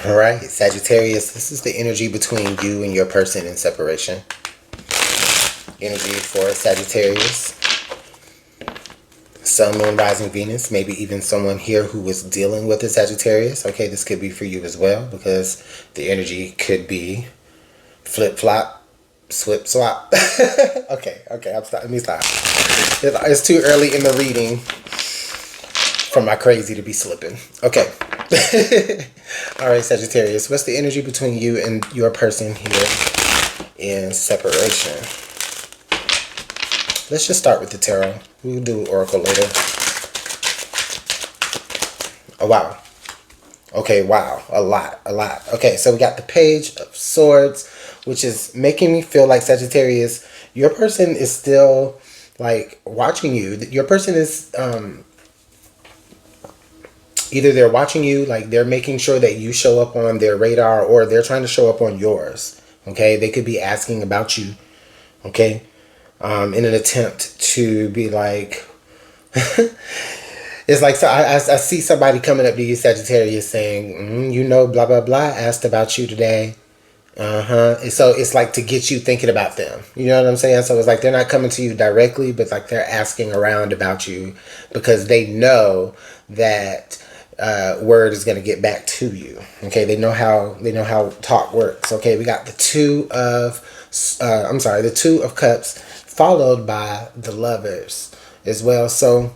All right, Sagittarius, this is the energy between you and your person in separation. Energy for Sagittarius. Sun, Moon, Rising, Venus. Maybe even someone here who was dealing with a Sagittarius. Okay, this could be for you as well because the energy could be flip-flop, swip-swap. Okay, I'm stopping. Let me stop. It's too early in the reading for my crazy to be slipping. Okay. All right, Sagittarius. What's the energy between you and your person here in separation? Let's just start with the tarot. We'll do oracle later. Oh, wow. Okay, wow. A lot. Okay, so we got the Page of Swords, which is making me feel like, Sagittarius, your person is still, like, watching you. Your person is, either they're watching you, like, they're making sure that you show up on their radar, or they're trying to show up on yours. Okay, they could be asking about you. Okay. In an attempt to be like, it's like, so I see somebody coming up to you, Sagittarius, saying, you know, blah, blah, blah, asked about you today. So it's like to get you thinking about them. You know what I'm saying? So it's like they're not coming to you directly, but like they're asking around about you because they know that word is going to get back to you. Okay, they know how talk works. Okay, we got the Two of Cups, followed by the Lovers as well. So,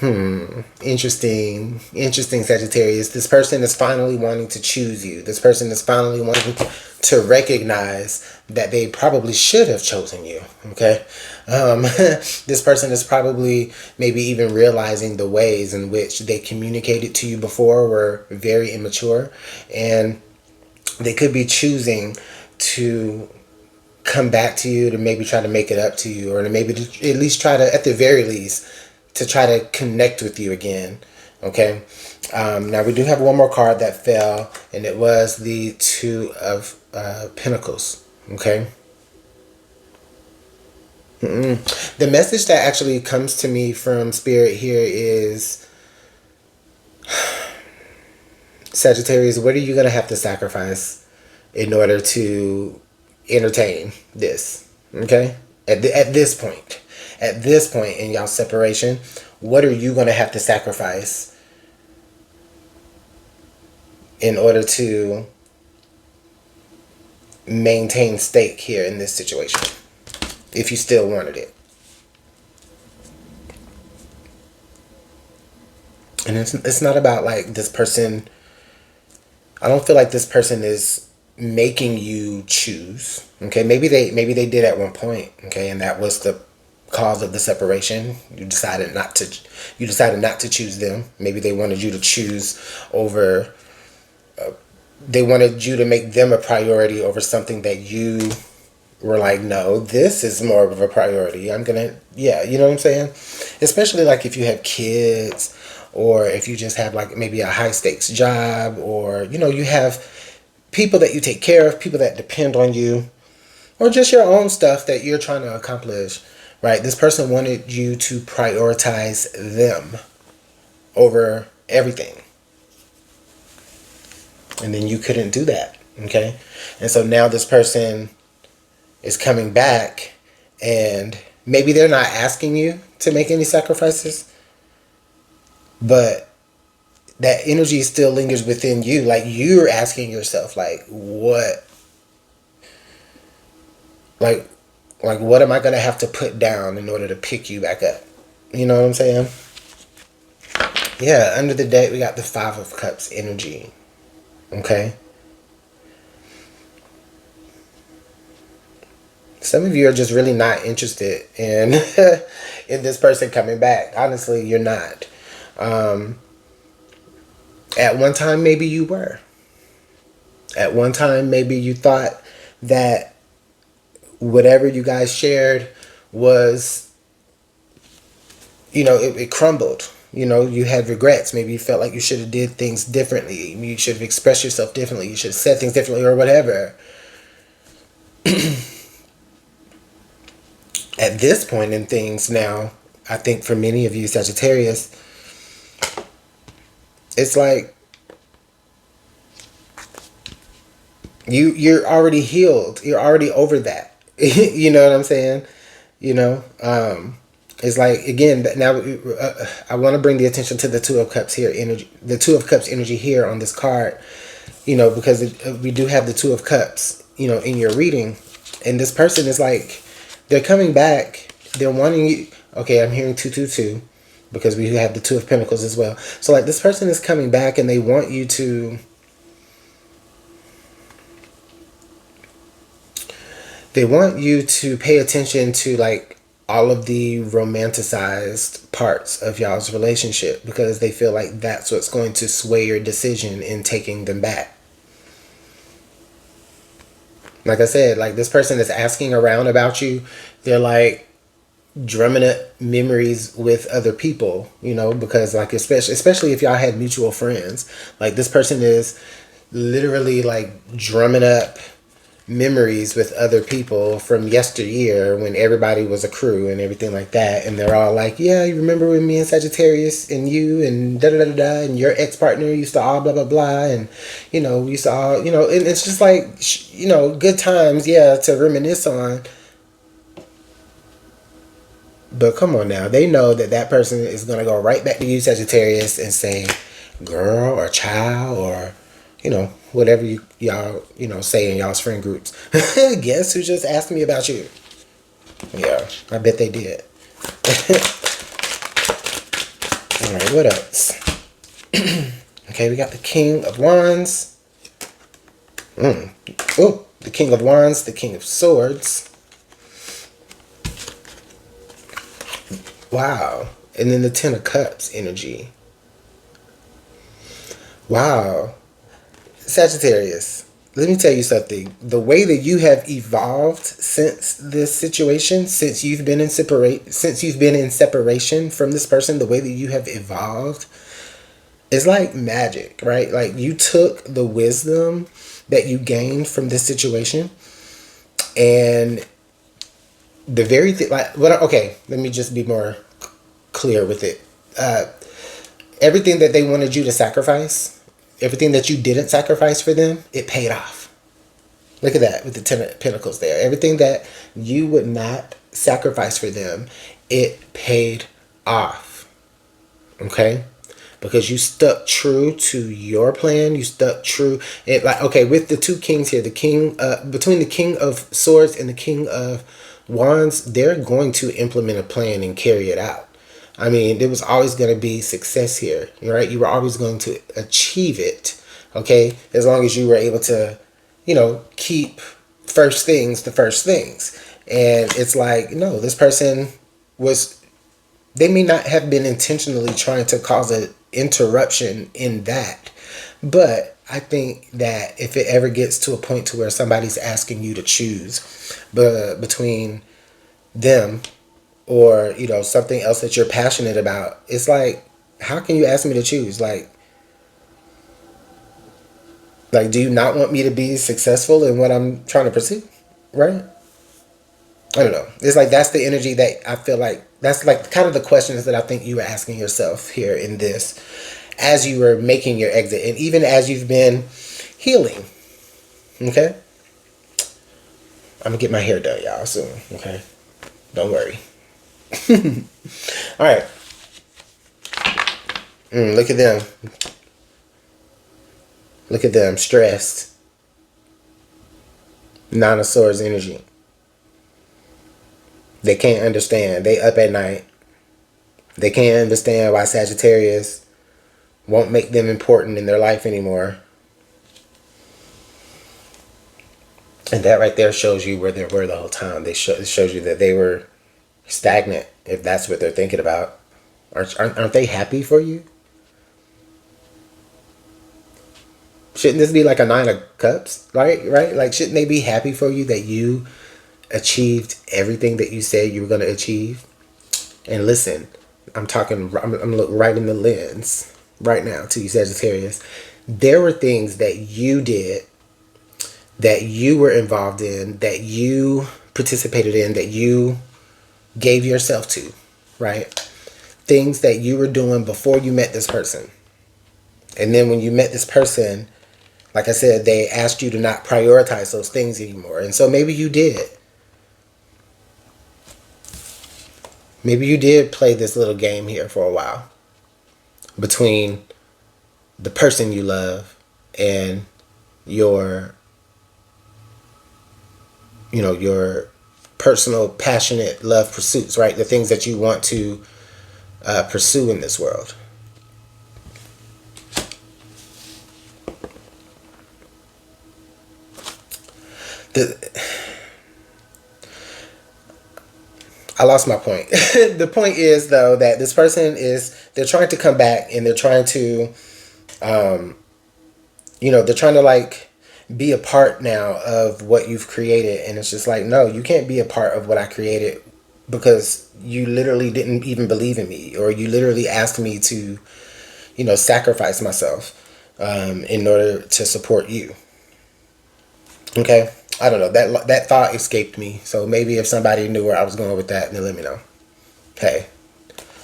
interesting, Sagittarius. This person is finally wanting to choose you. This person is finally wanting to recognize that they probably should have chosen you. Okay, this person is probably maybe even realizing the ways in which they communicated to you before were very immature, and they could be choosing to come back to you to maybe try to make it up to you, or to maybe at least try to, at the very least, to try to connect with you again. Okay. Now we do have one more card that fell, and it was the Two of Pentacles. Okay. The message that actually comes to me from Spirit here is, Sagittarius, what are you going to have to sacrifice in order to entertain this? Okay. At this point in y'all separation, what are you going to have to sacrifice in order to maintain stake here in this situation, if you still wanted it? And it's not about like this person. I don't feel like this person is making you choose. Okay, maybe they did at one point. Okay, and that was the cause of the separation. You decided not to choose them. Maybe they wanted you to choose over. They wanted you to make them a priority over something that you were like, no, this is more of a priority. You know what I'm saying? Especially like if you have kids, or if you just have like maybe a high stakes job, or, you know, you have people that you take care of, people that depend on you, or just your own stuff that you're trying to accomplish, right? This person wanted you to prioritize them over everything. And then you couldn't do that, okay? And so now this person is coming back, and maybe they're not asking you to make any sacrifices, but that energy still lingers within you. Like, you're asking yourself, like, what am I going to have to put down in order to pick you back up? You know what I'm saying? Yeah, under the deck, we got the Five of Cups energy. Okay? Some of you are just really not interested in in this person coming back. Honestly, you're not. At one time, maybe you were. At one time, maybe you thought that whatever you guys shared was, you know, it crumbled. You know, you had regrets. Maybe you felt like you should have did things differently. You should have expressed yourself differently. You should have said things differently, or whatever. At this point in things now, I think for many of you, Sagittarius, it's like You're already healed. You're already over that. You know what I'm saying? You know, it's like, again, now I want to bring the attention to the Two of Cups here energy, the Two of Cups energy here on this card. You know, because we do have the Two of Cups, you know, in your reading, and this person is like, they're coming back. They're wanting you. Okay, I'm hearing 222 because we have the Two of Pentacles as well. So like, this person is coming back and they want you to. They want you to pay attention to like all of the romanticized parts of y'all's relationship, because they feel like that's what's going to sway your decision in taking them back. Like I said, like, this person is asking around about you. They're like drumming up memories with other people, you know, because like, especially if y'all had mutual friends, like, this person is literally like drumming up memories with other people from yesteryear when everybody was a crew and everything like that, and they're all like, yeah, you remember when me and Sagittarius and you and da da da da and your ex-partner used to all blah blah blah, and you know, we used to all, you know, and it's just like, you know, good times, yeah, to reminisce on. But come on now, they know that that person is going to go right back to you, Sagittarius, and say, girl or child or, you know, whatever y'all, you know, say in y'all's friend groups. Guess who just asked me about you? Yeah, I bet they did. All right, what else? Okay, we got the King of Wands. Oh, the King of Wands, the King of Swords. Wow. And then the Ten of Cups energy. Wow. Sagittarius, let me tell you something. The way that you have evolved since this situation, since you've been in separation from this person, the way that you have evolved is like magic, right? Like, you took the wisdom that you gained from this situation, and the very thing, like, what? Okay, let me just be more clear with it. Everything that they wanted you to sacrifice, everything that you didn't sacrifice for them, it paid off. Look at that with the Ten of Pentacles there. Everything that you would not sacrifice for them, it paid off. Okay? Because you stuck true to your plan. You stuck true. It, like, okay, with the two kings here, the king, between the King of Swords and the King of Wands, they're going to implement a plan and carry it out. I mean, there was always going to be success here, right? You were always going to achieve it, okay? As long as you were able to, you know, keep first things the first things. And it's like, no, this person was, they may not have been intentionally trying to cause an interruption in that. But I think that if it ever gets to a point to where somebody's asking you to choose between them or, you know, something else that you're passionate about, it's like, how can you ask me to choose? Like, do you not want me to be successful in what I'm trying to pursue? Right? I don't know. It's like, that's the energy that I feel like, that's like kind of the questions that I think you were asking yourself here in this, as you were making your exit, and even as you've been healing. Okay? I'm gonna get my hair done, y'all, soon. Okay? Don't worry. All right. Look at them. Look at them, stressed. Nine of Swords energy. They can't understand. They up at night. They can't understand why Sagittarius won't make them important in their life anymore. And that right there shows you where they were the whole time. It shows you that they were stagnant, if that's what they're thinking about. Aren't they happy for you? Shouldn't this be like a Nine of Cups, right? Like, shouldn't they be happy for you that you achieved everything that you said you were going to achieve? And listen, I'm looking right in the lens right now to you, Sagittarius. There were things that you did, that you were involved in, that you participated in, that you gave yourself to, right? Things that you were doing before you met this person. And then when you met this person, Like I said, they asked you to not prioritize those things anymore. And so maybe you did. Maybe you did play this little game here for a while between the person you love and your, your personal, passionate love pursuits, right? The things that you want to pursue in this world. I lost my point. The point is, though, that this person they're trying to come back, and they're trying to, they're trying to like be a part now of what you've created. And it's just like, no, you can't be a part of what I created because you literally didn't even believe in me, or you literally asked me to, sacrifice myself in order to support you. Okay? I don't know. That thought escaped me. So maybe if somebody knew where I was going with that, then let me know. Hey,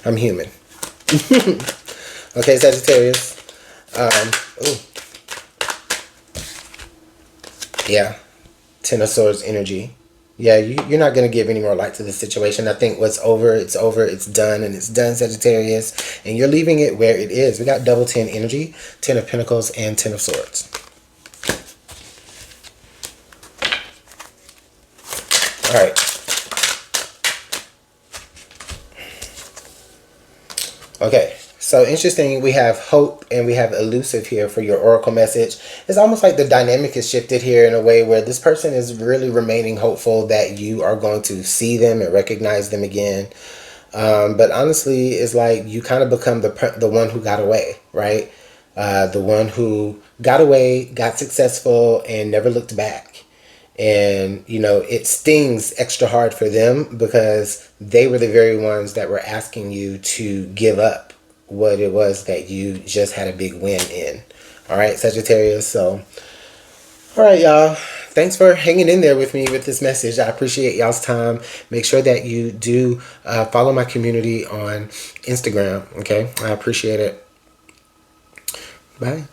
I'm human. Okay, Sagittarius. Ooh. Yeah. Ten of Swords energy. Yeah, you're not going to give any more light to this situation. I think what's over, it's over, it's done, and it's done, Sagittarius. And you're leaving it where it is. We got double 10 energy, 10 of Pentacles, and 10 of Swords. All right. Okay. So interesting, we have hope and we have elusive here for your oracle message. It's almost like the dynamic has shifted here in a way where this person is really remaining hopeful that you are going to see them and recognize them again. But honestly, it's like you kind of become the one who got away, right? The one who got away, got successful, and never looked back. And, it stings extra hard for them because they were the very ones that were asking you to give up what it was that you just had a big win in. All right, Sagittarius. So, all right, y'all. Thanks for hanging in there with me with this message. I appreciate y'all's time. Make sure that you do follow my community on Instagram. Okay, I appreciate it. Bye.